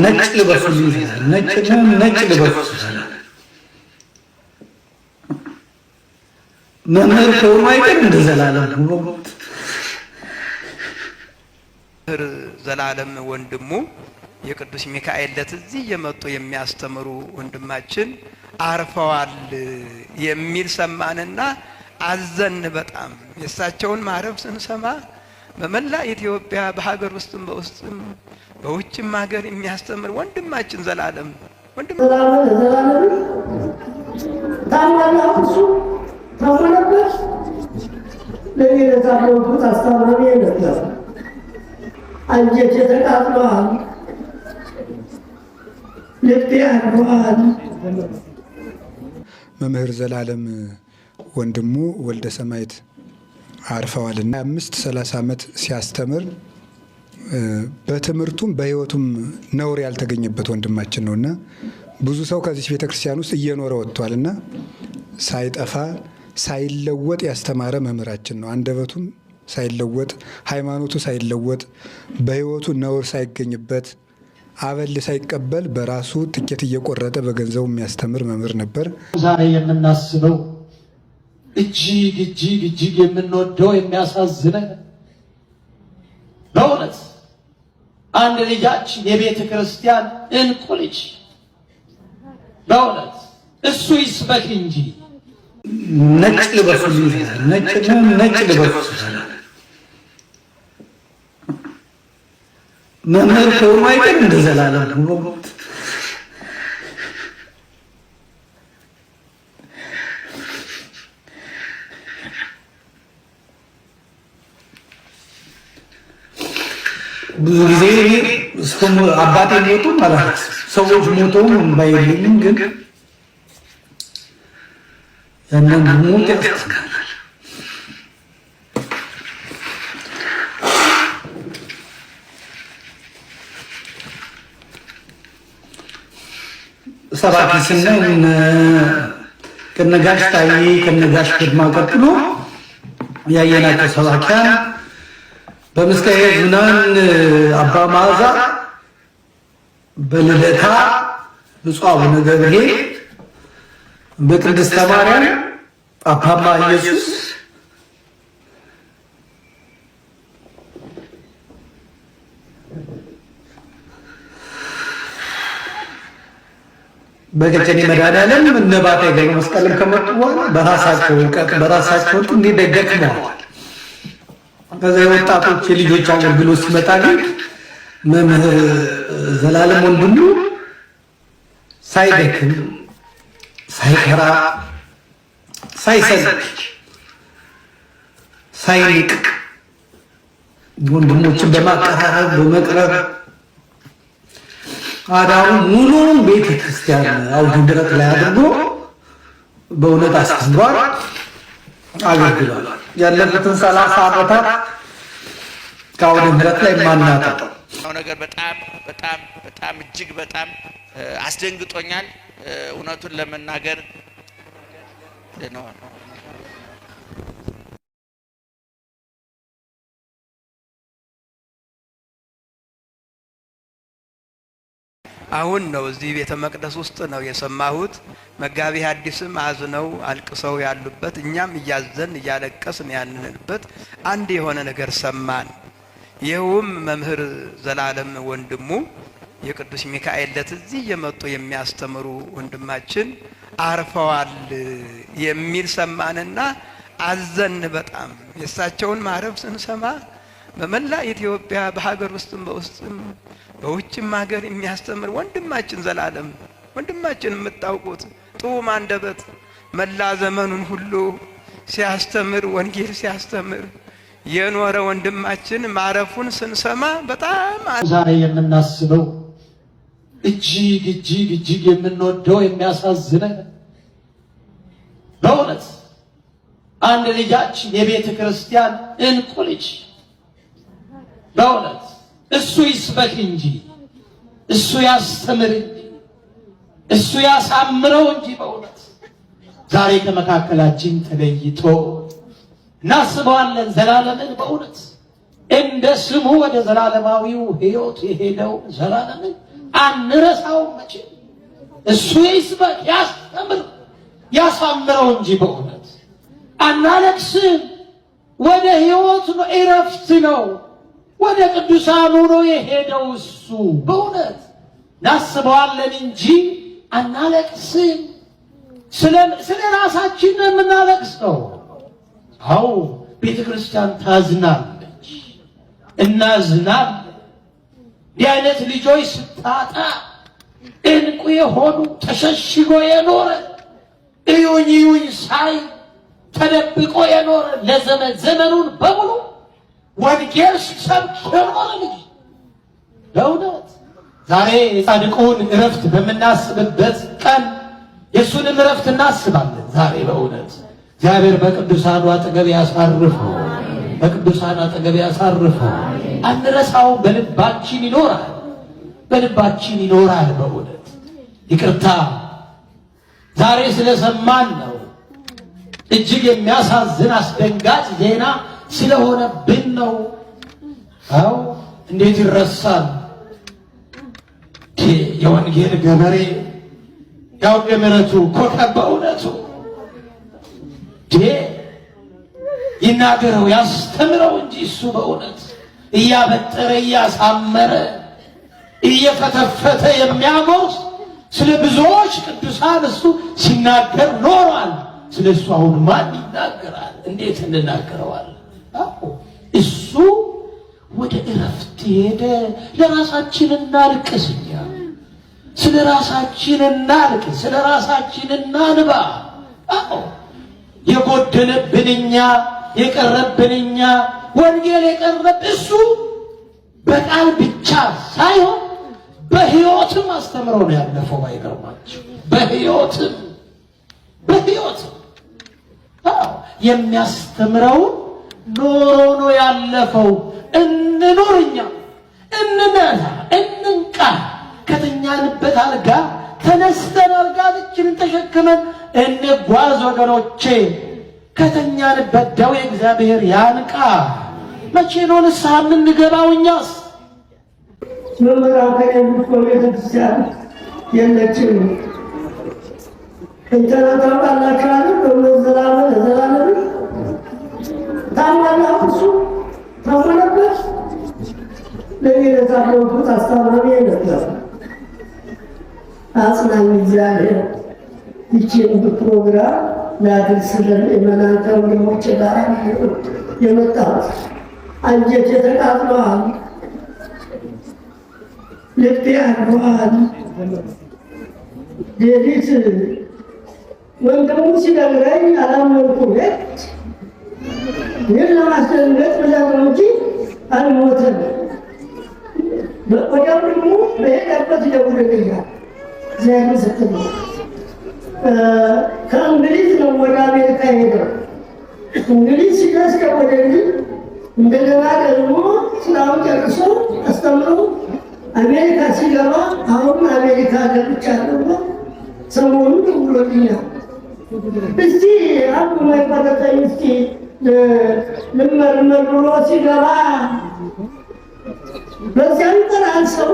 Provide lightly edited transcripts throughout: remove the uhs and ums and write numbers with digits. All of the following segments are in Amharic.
ነጭ ልበሱ ነጭ ልበሱ መምህር ከሆኑ አይቀር እንደ ዘላለም ዘላለም ወንድሙ የቅዱስ ሚካኤል ለዚህ እየመጡ የሚያስተምሩ ወንድማችን አርፈዋል የሚል ሰማንና አዘን። በጣም የእሳቸውን ማረፍ ስንሰማ በመላ ኢትዮጵያ በሀገር ውስጥም በውስጥም በውጭም ሀገር የሚያስተምር ወንድማችን ዘላለም ታላላቁ ታወለበት ለየታወቁት አስተማሪ ነበር። አንጀት ተቃጥሏል፣ ልቤ አርፏል። መምህር ዘላለም ወንድሙ ወልደ ሰማዕት አርፈዋልና 30 ዓመት ሲያስተምር በትምህርቱም በሕይወቱም ነውር ያልተገኘበት ወንድማችን ነውና ብዙ ሰው ከዚህ ቤተክርስቲያን ውስጥ እየኖረ ወጥቷልና ሳይጠፋ ሳይለወጥ ያስተማረ መምህራችን ነው። አንደበቱም ሳይለወጥ ሃይማኖቱ ሳይለወጥ በሕይወቱ ነውር ሳይገኝበት አበል ሳይቀበል በራሱ ትኬት እየቆረጠ በገንዘቡ የሚያስተምር መምህር ነበር። ዛሬ የምናስበው እጅግ የምንወደው የሚያሳዝነን በእውነት አንድ ልጃችን የቤተ ክርስቲያን እንቁ ልጅ በእውነት እሱ ይስበክ እንጂ ነጭ ልበሱ ነጭ ልበሱ መምህር ከሆኑ አይቀር እንደ ዘላለም ብዙ ጊዜ አባቴ ሞቱ ማለት ሰዎች ሞተውም ባይልኝም ግን ያንን ሞት ያስከናል። ሰባኪ ስናይ ከነጋሽ ታዬ ከነጋሽ ግርማ ቀጥሎ ያየናቸው ሰባኪያን በምስካየ ኅዙናን አባ መዓዛ፣ በልደታ ብፁዕ አቡነ ገብርኤል፣ በቅድስተ ማርያም አባማ ኢየሱስ፣ በቀጨኔ መድኃኔዓለም እነ ባታ ገብረ መስቀልም ከመጡ በኋላ በራሳቸው እውቀት በራሳቸው እንዴት ደገመዋል። ከዛ የወጣቶች የልጆች አገልግሎት ሲመጣ ግን መምህር ዘላለም ወንድሙ ሳይደክም ሳይከራ ሳይሰለች ሳይንቅ ወንድሞችን በማቀራረብ በመቅረብ አዳሩ ሙሉ ቤተ ክርስቲያን አውደ ምሕረት ላይ አድርጎ በእውነት አስተምሯል፣ አገልግሏል። ያለፉትን 30 ዓመታት ከአውደ ምሕረት ላይ ማናጣው ነገር በጣም እጅግ በጣም አስደንግጦኛል። እውነቱን ለመናገር ነው። አሁን ነው እዚህ ቤተ መቅደስ ውስጥ ነው የሰማሁት። መጋቢ ሐዲስም አዝነው አልቅሰው ያሉበት፣ እኛም እያዘን እያለቀስን ያንንበት አንድ የሆነ ነገር ሰማን። ይኸውም መምህር ዘላለም ወንድሙ የቅዱስ ሚካኤል ለዚህ እየመጡ የሚያስተምሩ ወንድማችን አርፈዋል የሚል ሰማንና አዘን። በጣም የእሳቸውን ማረፍ ስንሰማ በመላ ኢትዮጵያ በሀገር ውስጥም በውስጥም በውጭም ሀገር የሚያስተምር ወንድማችን ዘላለም ወንድማችን የምታውቁት ጡም አንደበት መላ ዘመኑን ሁሉ ሲያስተምር ወንጌል ሲያስተምር የኖረ ወንድማችን ማረፉን ስንሰማ በጣም ዛሬ የምናስበው እጅግ የምንወደው የሚያሳዝነን በእውነት አንድ ልጃችን የቤተ ክርስቲያን እንቁ ልጅ በእውነት እሱ ይስበክ እንጂ እሱ ያስተምር እንጂ እሱ ያሳምረው እንጂ በእውነት ዛሬ ከመካከላችን ተለይቶ እናስበዋለን። ዘላለምን በእውነት እንደ ስሙ ወደ ዘላለማዊው ሕይወት የሄደው ዘላለምን አንረሳው መቼ። እሱ ይስበክ ያስተምር ያሳምረው እንጂ በእውነት አናለቅስም። ወደ ሕይወት ነው፣ እረፍት ነው። ወደ ቅዱሳኑ ነው የሄደው እሱ። በእውነት እናስበዋለን እንጂ አናለቅስም። ስለ ራሳችን ነው የምናለቅሰው። አዎ ቤተ ክርስቲያን ታዝናለች፣ እናዝናለን። እንዲህ አይነት ልጆች ስታጣ እንቁ የሆኑ ተሸሽጎ የኖረ እዩኝ እዩኝ ሳይ ተደብቆ የኖረ ዘመኑን በሙሉ ወንጌል ሲሰብክ የኖረ ልጅ በእውነት ዛሬ የጻድቁን እረፍት በምናስብበት ቀን የእሱንም እረፍት እናስባለን። ዛሬ በእውነት እግዚአብሔር በቅዱሳኑ አጠገብ ያሳርፈው፣ በቅዱሳን አጠገብ ያሳርፈው። አንረሳው፣ በልባችን ይኖራል፣ በልባችን ይኖራል። በእውነት ይቅርታ ዛሬ ስለሰማን ነው። እጅግ የሚያሳዝን አስደንጋጭ ዜና ስለሆነብን ነው። አው እንዴት ይረሳል? የወንጌል ገበሬ ያው የምሕረቱ ኮከብ በእውነቱ ይናገረው ያስተምረው እንጂ እሱ በእውነት እያበጠረ እያሳመረ እየፈተፈተ የሚያጎርስ ስለ ብዙዎች ቅዱሳን እሱ ሲናገር ኖሯል። ስለ እሱ አሁን ማን ይናገራል? እንዴት እንናገረዋለን? እሱ ወደ እረፍት ሄደ። ለራሳችን እናልቅስ፣ እኛ ስለ ራሳችን እናልቅስ፣ ስለ ራሳችን እናንባ። የጎደለብን እኛ፣ የቀረብን እኛ፣ ወንጌል የቀረብ እሱ በቃል ብቻ ሳይሆን በሕይወትም አስተምሮ ነው ያለፈው። አይገርማችሁ? በሕይወትም የሚያስተምረውን ኖሮ ነው ያለፈው። እንኑር፣ እኛ እንነሳ፣ እንንቃ። ከተኛንበት አልጋ ተነስተን አልጋችንን ተሸክመን እንጓዝ ወገኖቼ። ከተኛንበት ደዌ እግዚአብሔር ያንቃ። መቼ ነው ንስሐ የምንገባው? እኛስ መምህራን ከሌሉት በቤተክርስቲያን የለችም። እንተናታ ባላችኋል ዘላለም ታማና እሱ ታመነበት ለየታለውት አስተማሪ ነበር። አጽናኝ እግዚአብሔር ይህችን ፕሮግራም ላድርስልን የመናንተ ወንድሞች ጋር የመጣሁት አንጀቴ ተቃጥሏል፣ ልቤ አርጓል። ሌሊት ወንድሙ ሲነግረኝ አላመንኩም። ይህን ለማስደንገጥ ብለው ነው እንጂ አልሞተም። ወዲያው ደግሞ በሄደበት ይደውልልኛል። እግዚአብሔር ስትል ከእንግሊዝ ነው ወደ አሜሪካ ሄደው እንግሊዝ ሲደርስ ደወለልኝ። እንደገና ደግሞ ስራውን ጨርሶ አስተምሮ አሜሪካ ሲገባ አሁን አሜሪካ ገብቻለሁ ብሎ ሰሞኑን ደውሎልኛል። እስቲ አንዱ ማይባለጠኝ እስቲ ልመርመር ብሎ ሲገባ በዚያን ቀን አንሰው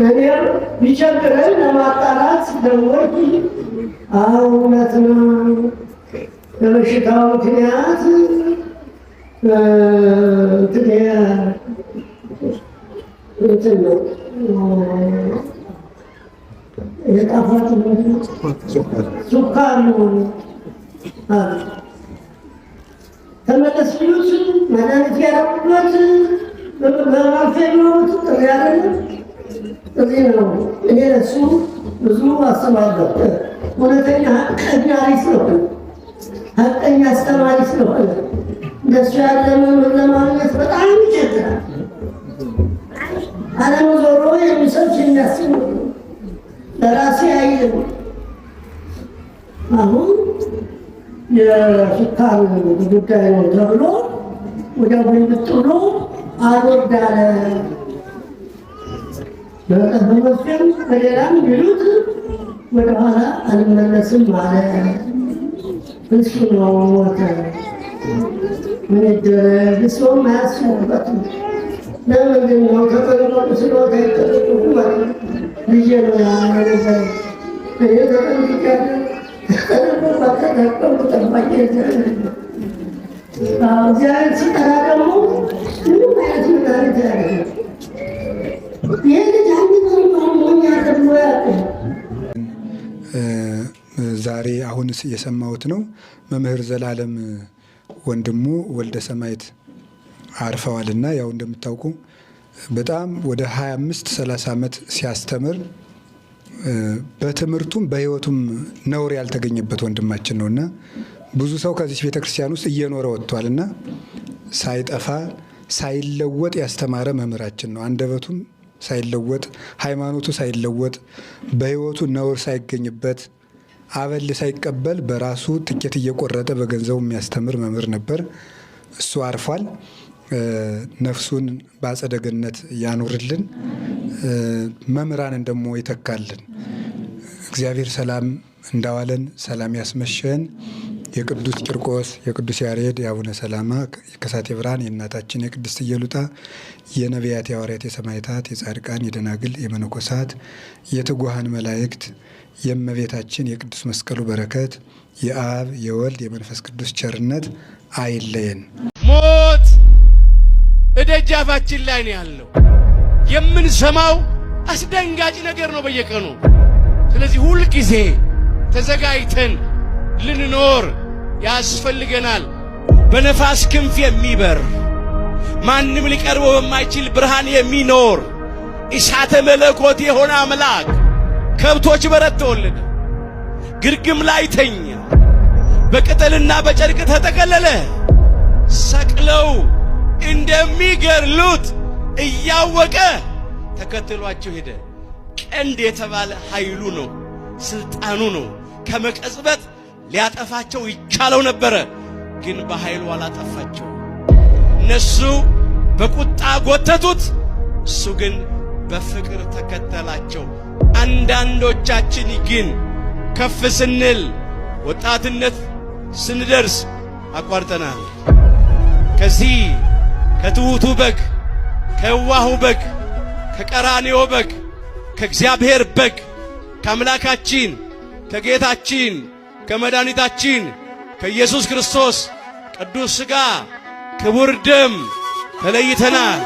እኔም ቢቸግረኝ ለማጣራት ደወልኩ። እውነት ነው በበሽታው ምክንያት እንትን ነው የጣፋጭ ሱካር ነው ተመለስ ቢሉት መድኃኒት ያደረጉበት በማርፌ ቢሆኑት ጥሪ አይደለም ጥሪ ነው። እኔ ለሱ ብዙ አስባለሁ። እውነተኛ ሐቀኛ ስለሆነ ሐቀኛ አስተማሪ ስለሆነ እንደሱ ያለ መምህር ለማግኘት በጣም ይቸግራል። ዓለም ዞሮ የሚሰብች የሚያስብ ለራሴ አይልም። አሁን የስኳር ጉዳይ ነው ተብሎ ወደ ብልጥ ብሎ አልወዳለ በመስገን በሌላም ቢሉት ወደኋላ አልመለስም ማለት እሱ ነው ሞተ። ምን ይደረግ? ሰውም አያስፈልበትም። ለምንድን ነው ተጠንቀቁ ስለሆነ ይጠጠቁ ማለት ልጄ ነው ያለዘ እኔ ተጠንቅቄያለሁ። ተጠንቀቁ ጠባቂ እግዚአብሔር ሲጠራ ደግሞ ምንም አይነት መድኃኒት ያደርጋል። ይህ ልጅ አንድ ሞኛ ተብሎ ያውቅ ዛሬ አሁን የሰማሁት ነው። መምህር ዘላለም ወንድሙ ወልደ ሰማዕት አርፈዋልና ያው እንደምታውቁ በጣም ወደ 25-30 ዓመት ሲያስተምር በትምህርቱም በሕይወቱም ነውር ያልተገኘበት ወንድማችን ነውና ብዙ ሰው ከዚህ ቤተክርስቲያን ውስጥ እየኖረ ወጥቷልና ሳይጠፋ ሳይለወጥ ያስተማረ መምህራችን ነው። አንደበቱም ሳይለወጥ ሃይማኖቱ ሳይለወጥ በሕይወቱ ነውር ሳይገኝበት አበል ሳይቀበል በራሱ ትኬት እየቆረጠ በገንዘቡ የሚያስተምር መምህር ነበር። እሱ አርፏል። ነፍሱን በአጸደ ገነት ያኑርልን፣ መምህራንን ደግሞ ይተካልን። እግዚአብሔር ሰላም እንዳዋለን ሰላም ያስመሸን። የቅዱስ ቂርቆስ፣ የቅዱስ ያሬድ፣ የአቡነ ሰላማ፣ የከሳቴ ብርሃን የእናታችን የቅድስት ኢየሉጣ፣ የነቢያት፣ የሐዋርያት፣ የሰማዕታት፣ የጻድቃን፣ የደናግል፣ የመነኮሳት፣ የትጉሃን መላእክት የእመቤታችን የቅዱስ መስቀሉ በረከት የአብ የወልድ የመንፈስ ቅዱስ ቸርነት አይለየን። ሞት እደጃፋችን ላይ ነው ያለው። የምንሰማው አስደንጋጭ ነገር ነው በየቀኑ። ስለዚህ ሁል ጊዜ ተዘጋጅተን ልንኖር ያስፈልገናል። በነፋስ ክንፍ የሚበር ማንም ሊቀርበው በማይችል ብርሃን የሚኖር እሳተ መለኮት የሆነ አምላክ ከብቶች በረት ተወለደ፣ ግርግም ላይ ተኛ፣ በቅጠልና በጨርቅ ተጠቀለለ። ሰቅለው እንደሚገድሉት እያወቀ ተከትሏቸው ሄደ። ቀንድ የተባለ ኃይሉ ነው፣ ስልጣኑ ነው። ከመቀጽበት ሊያጠፋቸው ይቻለው ነበረ፣ ግን በኃይሉ አላጠፋቸው። እነሱ በቁጣ ጎተቱት፣ እሱ ግን በፍቅር ተከተላቸው። አንዳንዶቻችን ግን ከፍ ስንል ወጣትነት ስንደርስ አቋርጠናል። ከዚህ ከትሑቱ በግ፣ ከዋሁ በግ፣ ከቀራንዮ በግ፣ ከእግዚአብሔር በግ፣ ከአምላካችን ከጌታችን ከመድኃኒታችን ከኢየሱስ ክርስቶስ ቅዱስ ሥጋ ክቡር ደም ተለይተናል።